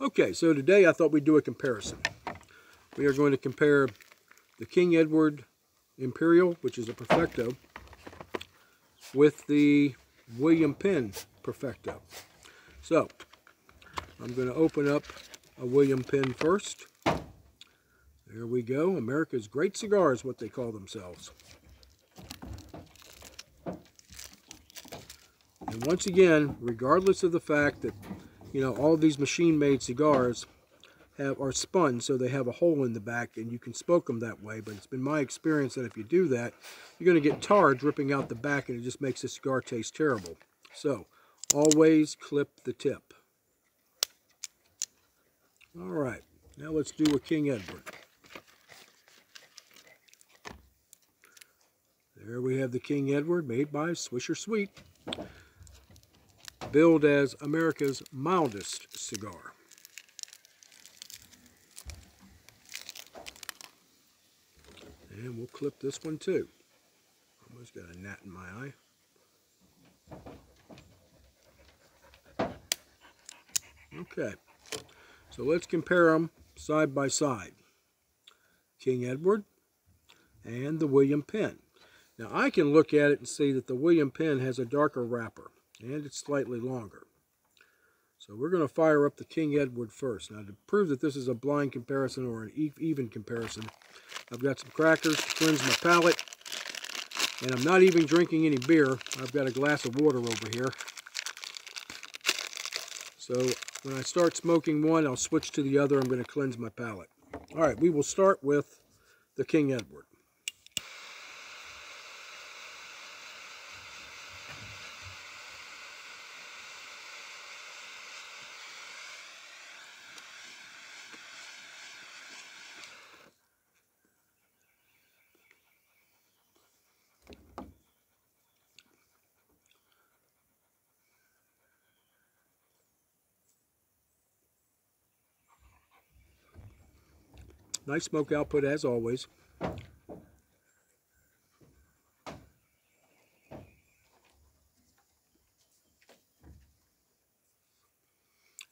Okay, so today I thought we'd do a comparison. We are going to compare the King Edward Imperial, which is a Perfecto, with the William Penn Perfecto. So, I'm going to open up a William Penn first. There we go. America's Great Cigars, what they call themselves. And once again, regardless of the fact that, all these machine-made cigars are spun so they have a hole in the back and you can smoke them that way, but it's been my experience that if you do that, you're going to get tar dripping out the back and it just makes the cigar taste terrible. So, always clip the tip. Alright, now let's do a King Edward. There we have the King Edward, made by Swisher Sweet, billed as America's mildest cigar. And we'll clip this one too. Almost got a gnat in my eye. Okay, so let's compare them side by side. King Edward and the William Penn. Now I can look at it and see that the William Penn has a darker wrapper and it's slightly longer. So we're going to fire up the King Edward first. Now to prove that this is a blind comparison or an even comparison, I've got some crackers to cleanse my palate, and I'm not even drinking any beer. I've got a glass of water over here. So when I start smoking one, I'll switch to the other. I'm going to cleanse my palate. All right, we will start with the King Edward. Nice smoke output as always.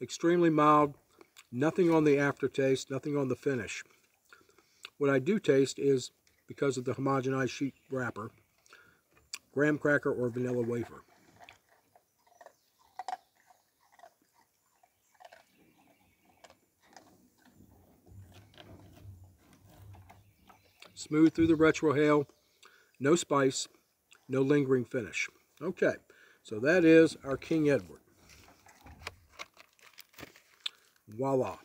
Extremely mild, nothing on the aftertaste, nothing on the finish. What I do taste is, because of the homogenized sheet wrapper, graham cracker or vanilla wafer. Smooth through the retrohale, no spice, no lingering finish. Okay, so that is our King Edward. Voila.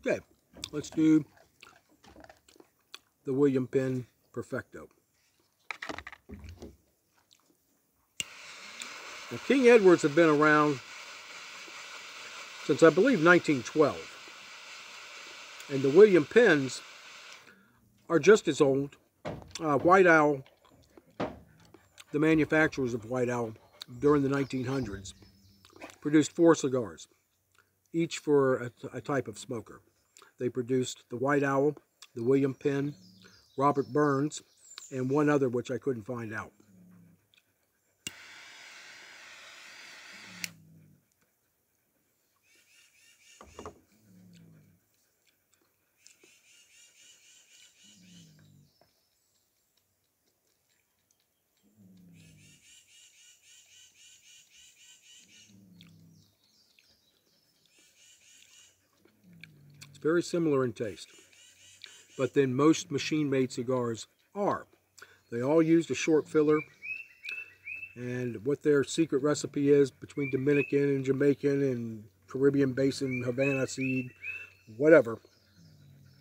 Okay, let's do the William Penn Perfecto. Now, King Edwards have been around since, I believe, 1912. And the William Penns are just as old. White Owl, the manufacturers of White Owl during the 1900s, produced 4 cigars, each for a type of smoker. They produced the White Owl, the William Penn, Robert Burns, and one other which I couldn't find out. It's very similar in taste, but then most machine-made cigars are. They all used a short filler, and what their secret recipe is between Dominican and Jamaican and Caribbean Basin, Havana seed, whatever,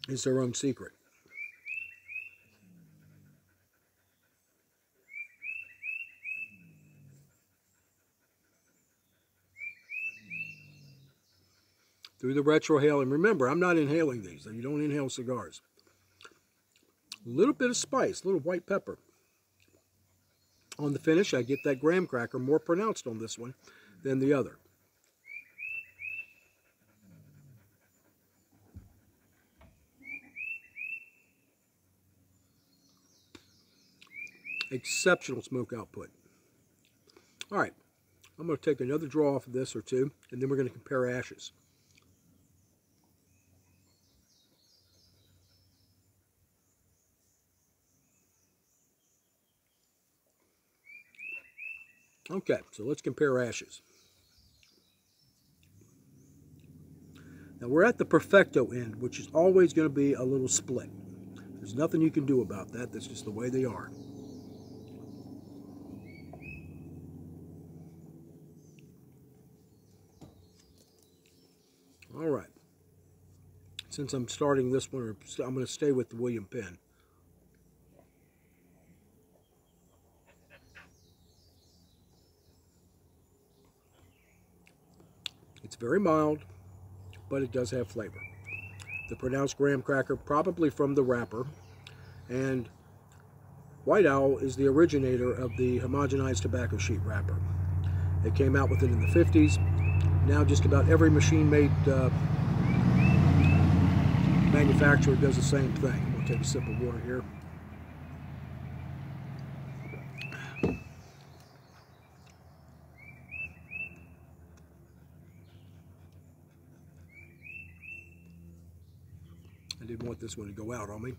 is their own secret. through the retrohale. And remember, I'm not inhaling these. You don't inhale cigars. A little bit of spice, a little white pepper. On the finish, I get that graham cracker more pronounced on this one than the other. Exceptional smoke output. All right, I'm going to take another draw off of this or two, and then we're going to compare ashes. Okay, so let's compare ashes. Now we're at the Perfecto end, which is always going to be a little split. There's nothing you can do about that. That's just the way they are. All right. Since I'm starting this one, I'm going to stay with the William Penn. It's very mild, but it does have flavor. The pronounced graham cracker, probably from the wrapper, and White Owl is the originator of the homogenized tobacco sheet wrapper. They came out with it in the 50s. Now just about every machine-made manufacturer does the same thing. I'm going to take a sip of water here. I didn't want this one to go out on me.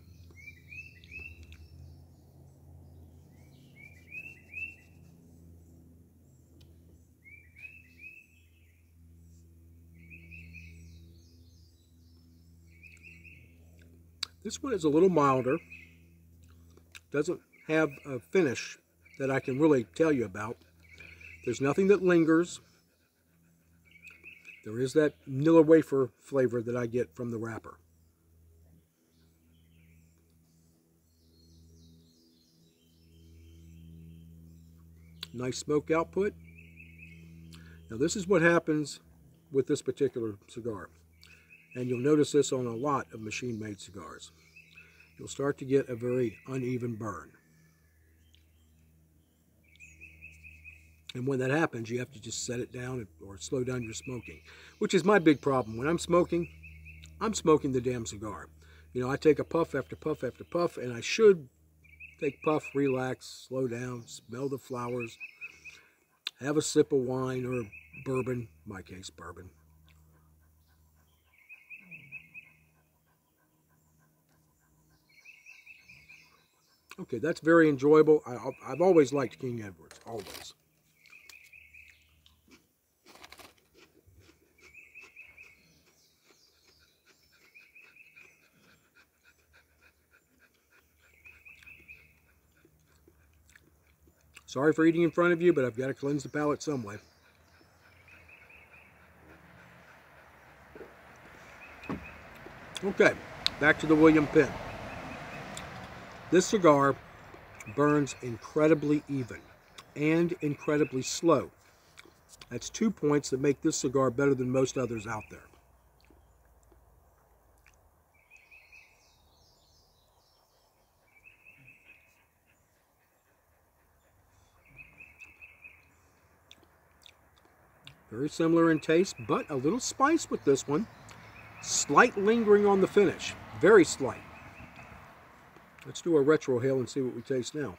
This one is a little milder. Doesn't have a finish that I can really tell you about. There's nothing that lingers. There is that vanilla wafer flavor that I get from the wrapper. Nice smoke output. Now this is what happens with this particular cigar. And you'll notice this on a lot of machine-made cigars. You'll start to get a very uneven burn. And when that happens, you have to just set it down or slow down your smoking, which is my big problem. When I'm smoking the damn cigar. You know, I take a puff after puff after puff, and I should take puff, relax, slow down, smell the flowers, have a sip of wine or bourbon, in my case, bourbon. Okay, that's very enjoyable. I've always liked King Edward's, always. Sorry for eating in front of you, but I've got to cleanse the palate some way. Okay, back to the William Penn. This cigar burns incredibly even and incredibly slow. That's 2 points that make this cigar better than most others out there. Very similar in taste, but a little spice with this one. Slight lingering on the finish. Very slight. Let's do a retrohale and see what we taste now.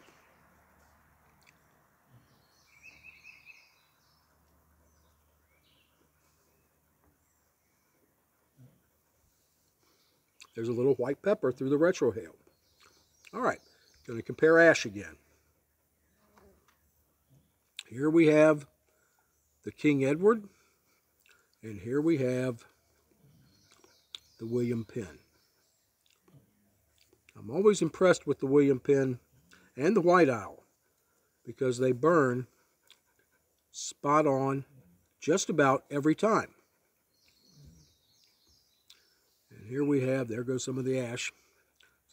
There's a little white pepper through the retrohale. All right, going to compare ash again. Here we have the King Edward, and here we have the William Penn. I'm always impressed with the William Penn and the White Owl because they burn spot on just about every time. And here we have, there goes some of the ash.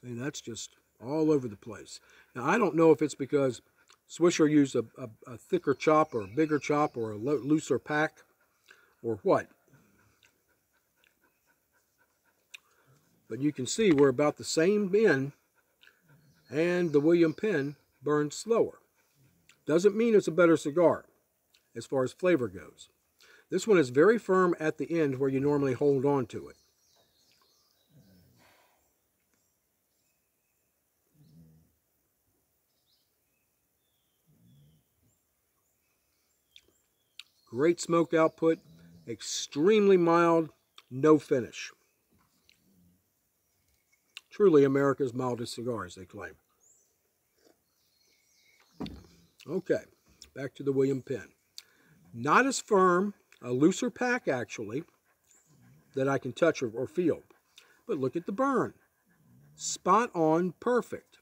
See, that's just all over the place. Now, I don't know if it's because Swisher used a thicker chop or a bigger chop or a looser pack or what. But you can see we're about the same in, and the William Penn burns slower. Doesn't mean it's a better cigar as far as flavor goes. This one is very firm at the end where you normally hold on to it. Great smoke output, extremely mild, no finish. Truly America's mildest cigar, as they claim. Okay, back to the William Penn. Not as firm, a looser pack actually, that I can touch or feel. But look at the burn. Spot on, perfect.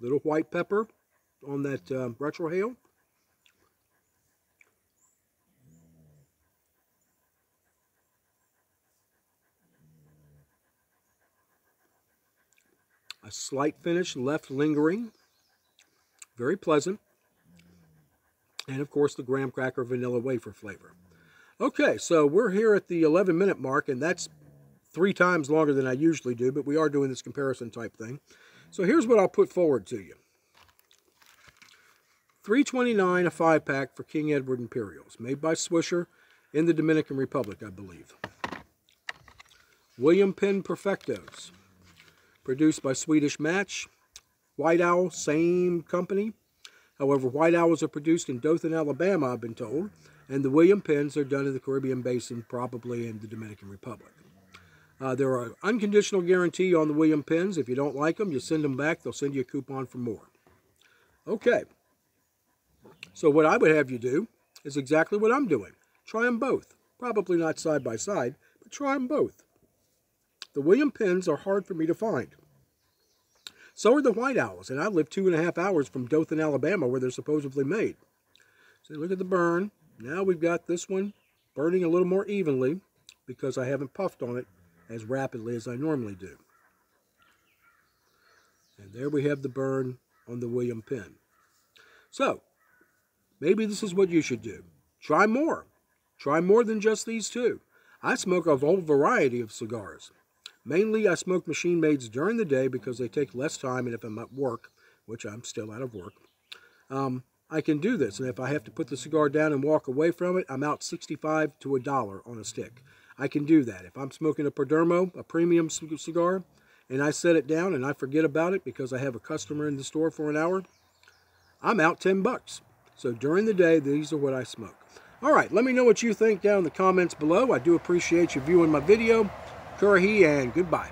Little white pepper on that retrohale. A slight finish left lingering. Very pleasant. And of course the graham cracker vanilla wafer flavor. Okay, so we're here at the 11-minute mark, and that's 3 times longer than I usually do, but we are doing this comparison type thing. So here's what I'll put forward to you. $3.29 a 5-pack for King Edward Imperials, made by Swisher in the Dominican Republic, I believe. William Penn Perfectos, produced by Swedish Match. White Owl, same company. However, White Owls are produced in Dothan, Alabama, I've been told, and the William Penns are done in the Caribbean Basin, probably in the Dominican Republic. There are unconditional guarantee on the William Penns. If you don't like them, you send them back. They'll send you a coupon for more. Okay. So what I would have you do is exactly what I'm doing. Try them both. Probably not side by side, but try them both. The William Penns are hard for me to find. So are the White Owls, and I live 2.5 hours from Dothan, Alabama, where they're supposedly made. So look at the burn. Now we've got this one burning a little more evenly because I haven't puffed on it as rapidly as I normally do. And there we have the burn on the William Penn. So, maybe this is what you should do. Try more. Try more than just these two. I smoke a whole variety of cigars. Mainly I smoke machine mades during the day because they take less time, and if I'm at work, which I'm still out of work, I can do this. And if I have to put the cigar down and walk away from it, I'm out $65 to $1 on a stick. I can do that. If I'm smoking a Perdomo, a premium cigar, and I set it down and I forget about it because I have a customer in the store for an hour, I'm out $10. So during the day, these are what I smoke. All right, let me know what you think down in the comments below. I do appreciate you viewing my video. Curhi, and goodbye.